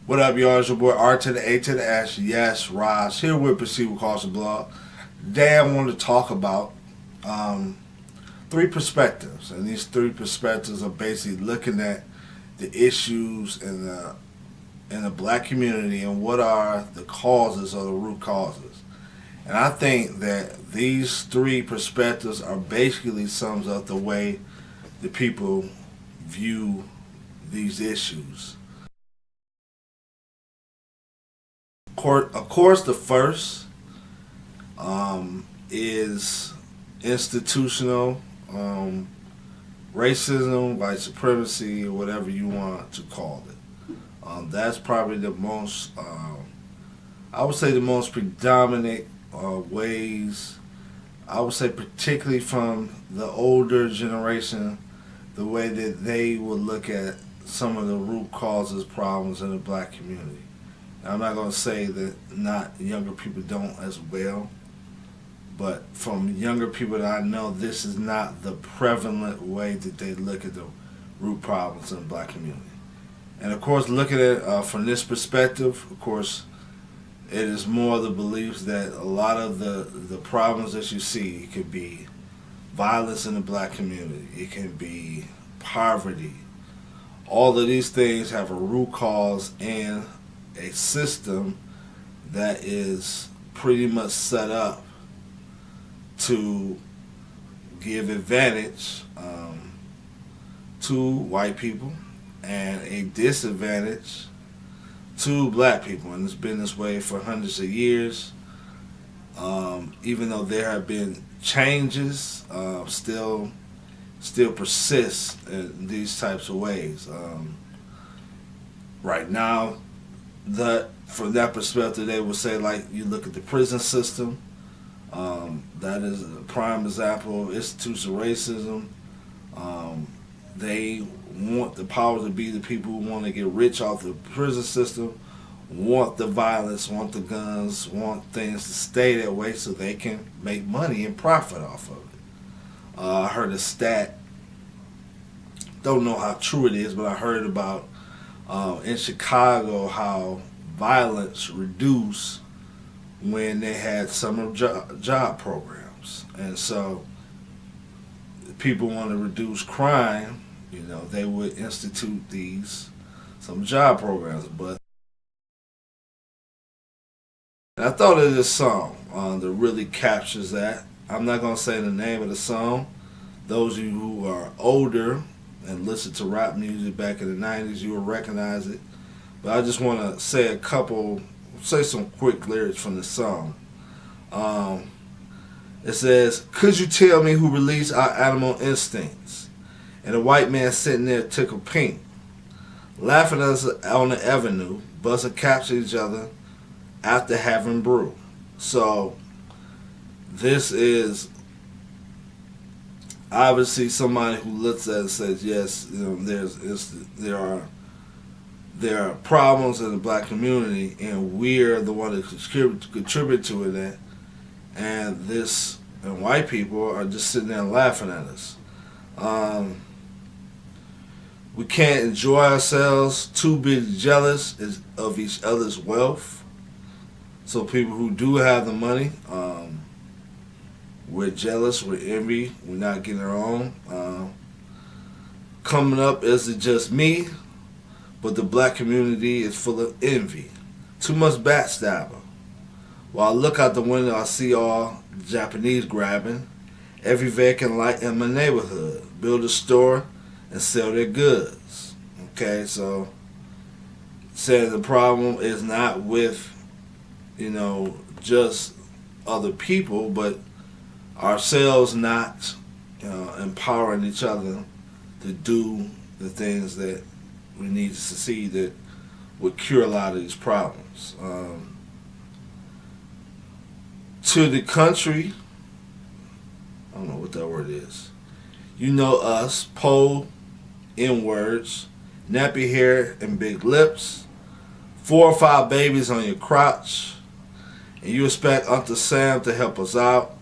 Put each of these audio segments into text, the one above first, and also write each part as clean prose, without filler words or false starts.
What up, y'all? It's your boy R to the A to the S. Yes, Roz here with Perceivable Culture Blog. Today, I want to talk about um, three perspectives, and these three perspectives are basically looking at the issues in the black community and what are the causes or the root causes. And I think that these three perspectives are basically sums up the way the people view these issues. Of course, the first is institutional racism, white supremacy, or whatever you want to call it. That's probably the most, I would say, the most predominant ways. I would say, particularly from the older generation, the way that they would look at some of the root causes problems in the black community. I'm not going to say that not younger people don't as well, but from younger people that I know, this is not the prevalent way that they look at the root problems in the black community. And of course, looking at it from this perspective, of course, it is more the beliefs that a lot of the problems that you see, it could be violence in the black community, it can be poverty. All of these things have a root cause and a system that is pretty much set up to give advantage to white people and a disadvantage to black people. And it's been this way for hundreds of years. Even though there have been changes, still persists in these types of ways. Right now, from that perspective, they would say, like, you look at the prison system. That is a prime example of institutional racism. They want the power to be the people who want to get rich off the prison system, want the violence, want the guns, want things to stay that way so they can make money and profit off of it. I heard a stat, don't know how true it is, but I heard about in Chicago how violence reduced when they had summer job programs. And so people want to reduce crime, they would institute some job programs. But I thought of this song that really captures that. I'm not going to say the name of the song. Those of you who are older and listen to rap music back in the 90s, you will recognize it. But I just want to say some quick lyrics from the song. It says, could you tell me who released our animal instincts? And a white man sitting there tickled pink, laughing at us on the avenue, busting caps at each other after having brew. So this is obviously somebody who looks at it and says, yes, there are problems in the black community, and we're the one that contribute to it. And white people are just sitting there laughing at us. We can't enjoy ourselves, too busy jealous of each other's wealth. So people who do have the money, we're jealous, we're envy, we're not getting our own. Coming up, is it just me? But the black community is full of envy. Too much backstabbing. While I look out the window, I see all Japanese grabbing every vacant lot in my neighborhood. Build a store and sell their goods. Okay, so saying the problem is not with, just other people, but ourselves not empowering each other to do the things that we need to succeed that would cure a lot of these problems. To the country, I don't know what that word is. You know us, pole, N-words, nappy hair and big lips, 4 or 5 babies on your crotch, and you expect Uncle Sam to help us out.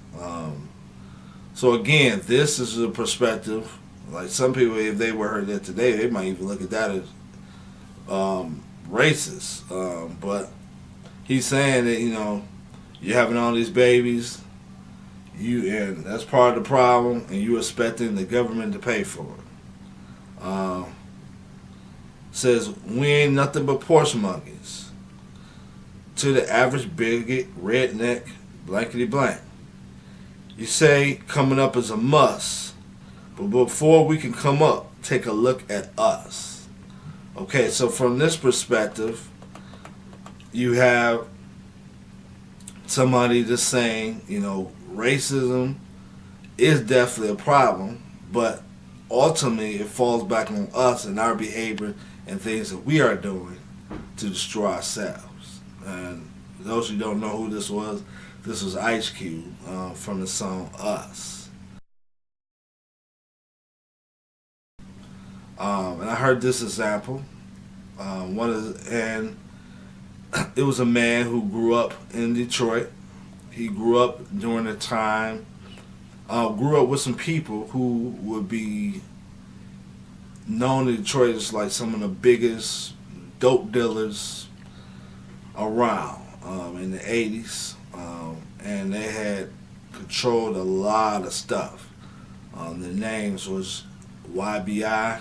So again, this is a perspective. Like some people, if they were heard that today, they might even look at that as racist. But he's saying that, you're having all these babies, and that's part of the problem, and you expecting the government to pay for it. Says we ain't nothing but porch monkeys to the average bigot, redneck, blankety blank. You say coming up is a must, but before we can come up, take a look at us. Okay, so from this perspective, you have somebody just saying, racism is definitely a problem, but ultimately it falls back on us and our behavior and things that we are doing to destroy ourselves. And those who don't know who this was Ice Cube from the song Us. And I heard this example. And it was a man who grew up in Detroit. He grew up during a time, grew up with some people who would be known in Detroit as like some of the biggest dope dealers around in the 80s. And they had controlled a lot of stuff. The names was YBI,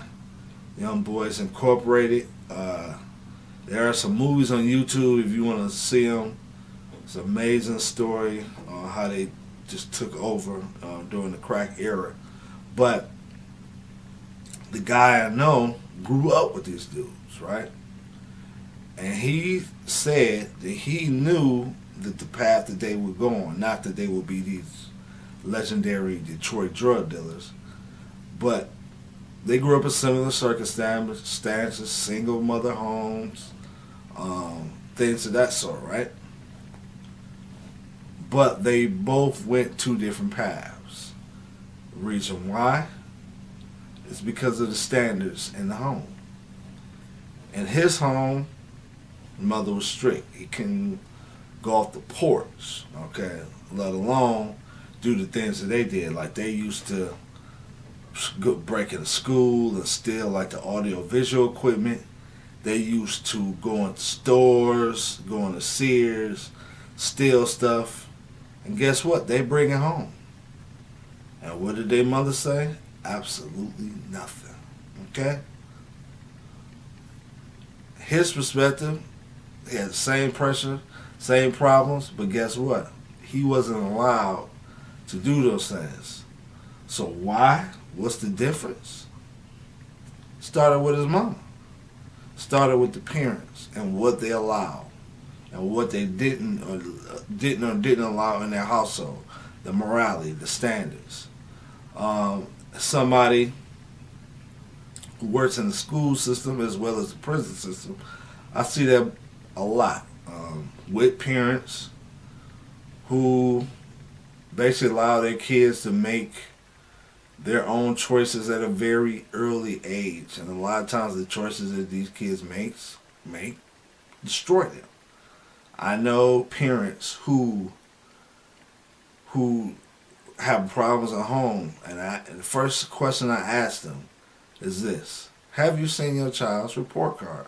Young Boys Incorporated. There are some movies on YouTube if you want to see them. It's an amazing story on how they just took over during the crack era. But the guy I know grew up with these dudes, right? And he said that he knew that the path that they were going, not that they would be these legendary Detroit drug dealers, but they grew up in similar circumstances, single mother homes, things of that sort, right? But they both went two different paths. The reason why is because of the standards in the home. In his home, the mother was strict. He couldn't go off the porch, okay, let alone do the things that they did. Like they used to break into school and steal like the audio visual equipment. They used to go into stores, go into Sears, steal stuff, and guess what? They bring it home. And what did their mother say? Absolutely nothing. Okay? His perspective, he had the same pressure, same problems, but guess what? He wasn't allowed to do those things. So why? What's the difference? Started with his mama. Started with the parents and what they allowed and what they didn't allow in their household. The morality, the standards. Somebody who works in the school system as well as the prison system, I see that a lot with parents who basically allow their kids to make their own choices at a very early age, and a lot of times the choices that these kids make destroy them. I know parents who have problems at home, and the first question I ask them is this: have you seen your child's report card?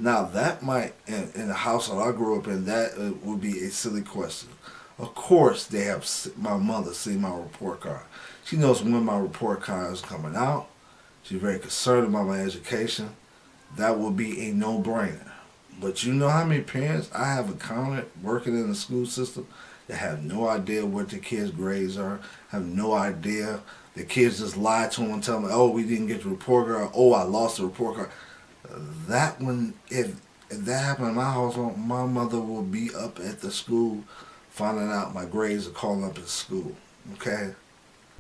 Now that might, in the household I grew up in, that would be a silly question. Of course they have my mother seen my report card. She knows when my report card is coming out. She's very concerned about my education. That would be a no-brainer. But you know how many parents I have encountered working in the school system that have no idea what their kids' grades are, have no idea. The kids just lie to them and tell them, oh, we didn't get the report card, oh, I lost the report card. That one, if that happened in my household, my mother will be up at the school finding out my grades and calling up at school. Okay?